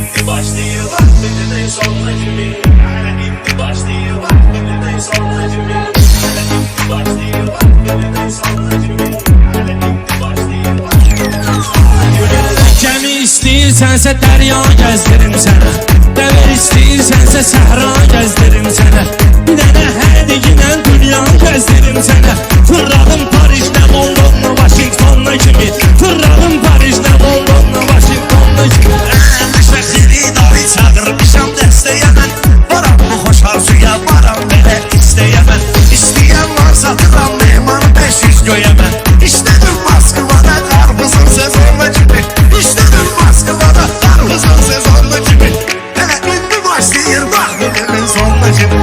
indi başlayırlar beni de sonuna kimi. Hele indi başlayırlar beni de sonuna kimi. Hele indi başlayırlar beni de sonuna kimi. Hele indi başlayırlar beni de sonuna kimi. Gəmi istəyirsənsə dərya gəzdirim sənə, dəvər istəyirsənsə səhra gəzdirim sənə, bir dənə hədiginə dünya gəzdirim sənə. Fırladım Paris'lə Londonla Washingtonla kimi, fırladım Paris'lə Londonla Washingtonla kimi. Şəhiri dahi çağırmışam dəstəyəmən, varam bu xoş arzuya, varam belə istəyəmən. İstəyən varsa tıram mehmanı 500 göyəmən. İşlədim Moskvada qarpızın sezonla kimi, İşlədim Moskvada qarpızın sezonla kimi. Hələ indi başlayır bax bilimin sonuna kimi.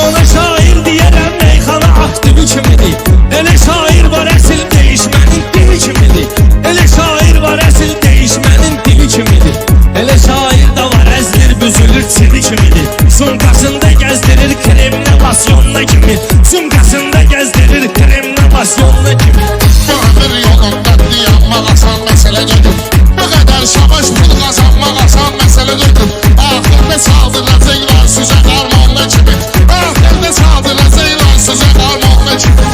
Ona şair deyərəm meyxana aktivi kimidir, elə şair var əsil değişmənin dili kimidir, elə şair var əsil değişmənin dili kimidir, elə şair da var əzdir büzülür çili kimidir. Sumkasında gəzdirir kremlə lasyonla kimi, sumkasında gəzdirir kremlə lasyonla kimi. Ömür yolunda dayanmaq asan məsələ deyil. Bu qədər savaş pul qazanmaq asan məsələ deyil. Axırda saldıracaqlar sizə qarmonla kimi, axırda saldıracaqlar sizə qarmonla kimi.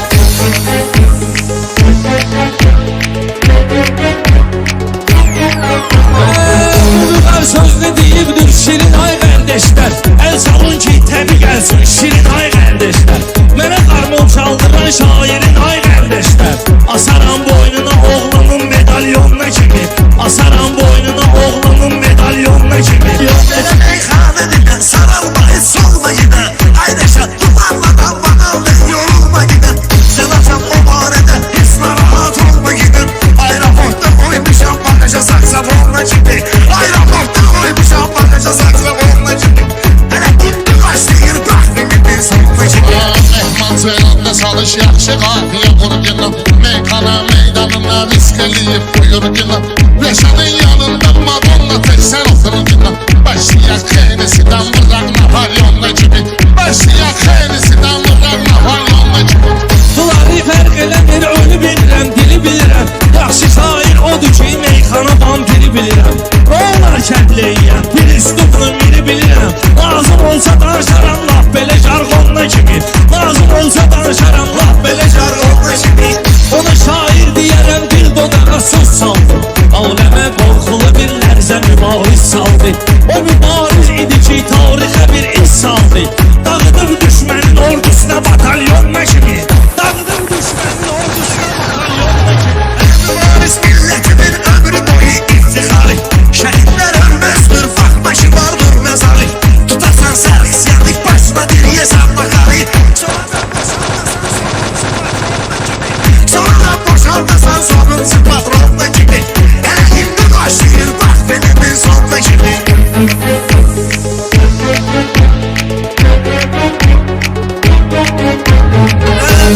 Ulular sözlü deyibdir şirin ay qardeşlər, el salın ki təbi gəlsin şirin ay qardeşlər. Mənə qarmon çaldıran şairin ay qardeşlər, asaram boynuna oğlanın medalyonuna kimi, asaram boynuna oğlanın medalyonuna kimi. Belə meyxanədə saralma heç olma yenə. Aydaşa dumanladan banalın yorulma yenə. Sən açam o barədə heç narahat olma yenə. Aeroportda qoymuşam bagaja saksafona kimi, aeroportda qoymuşam bagaja saksafona kimi. Hələ indi başlayır bax bilimin sonuna kimi. Mehman zelanda salış yaxşı qafiyə qurur yenə. Meyxana meydanına risk eləyib buyur yenə. Reşadın yanında Madonna tek sən oturur yenə. Başlayak Hennessi'dən vuraq Napolyonla kimi, başlayak Hennessi'dən vuraq Napolyonla kimi. Bunları fərq eləmir, ölü bilirəm, dili bilirəm. Yaxşı şair odur ki, meyxana vampiri bilirəm. Onlar kəndliyəm, bir üstublu miri bilirəm. Lazım olsa danışaram laf belə jargonla kimi, lazım olsa danışaram laf belə jargonla kimi. Ona şair deyərəm, dil dodağa söz saldı, aləmə qorxulu bir lərzə mübariz saldı. O mübariz idi ki, tarixə bir iz saldı. Dağıdır düşmənin ordusuna batalyonla kimi, dağıdır düşmənin ordusuna batalyonla kimi. Mübariz milletimin ömrü boyu iftixarı. Şəhidlər ölməzdir, baxma ki vardır məzarı. Tutarsan sərx yandık başına diriyəsən bakarı. Sonra boşaldasan sonuncu patronla kimi. Hələ indi başlayır bax bilimin sonuna kimi.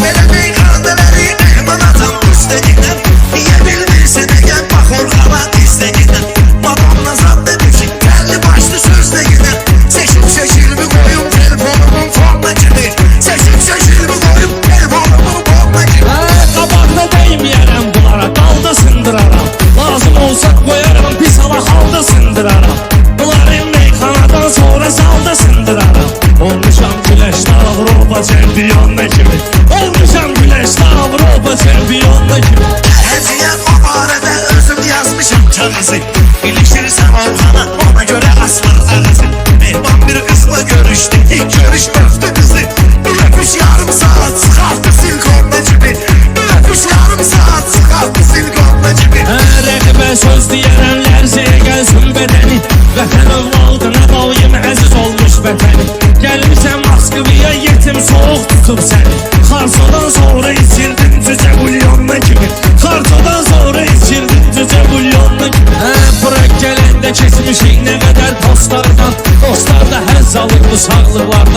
Belə meyxanələri mehman atan üstəgindən. Niyə bilmirsən əgər bax orxana istəgindən. Madonna zad demiş gəlli başlı sözləgindən. Seçim şəkilmi qoyum telefonumun fonuna kimi. Seçim şəkilmi qoyum telefonumun fonuna kimi. Qabaqda dəyməyərəm bunlara, dalda sındıraram. Lazım olsa qoyaram, pis hala halda sındıraram. Bunların meyxanadan sonra salda sındıraram. Olmuşam güləşdə Avropa çempiyonuna kimi, olmuşam güləşdə Avropa çempiyonuna kimi. Həziyə o barədə özüm yazmışam kağızı. İlişirsən orxana ona görə asılır ağzı. Mehman bir qızla görüşdü, ilk görüş öpdü qızı. Bir öpüş yarım saat çıxartdı silkonla kimi. Bir öpüş yarım saat çıxartdı silkonla kimi. Rəqibə söz deyərəm, lərzəyə gəlsin bədəni. Vətən övladına daim əziz olmuş vətəni. Gəlmişəm Moskvaya, yetim soğuk tutub səni. Xarcodan sonra içirdim cücə bulyonla kimi, xarcodan sonra içirdim cücə bulyonla kimi. Bırak gələndə keçmişik nə qədər postlardan, dostlar da həzz alır bu sağlıqlar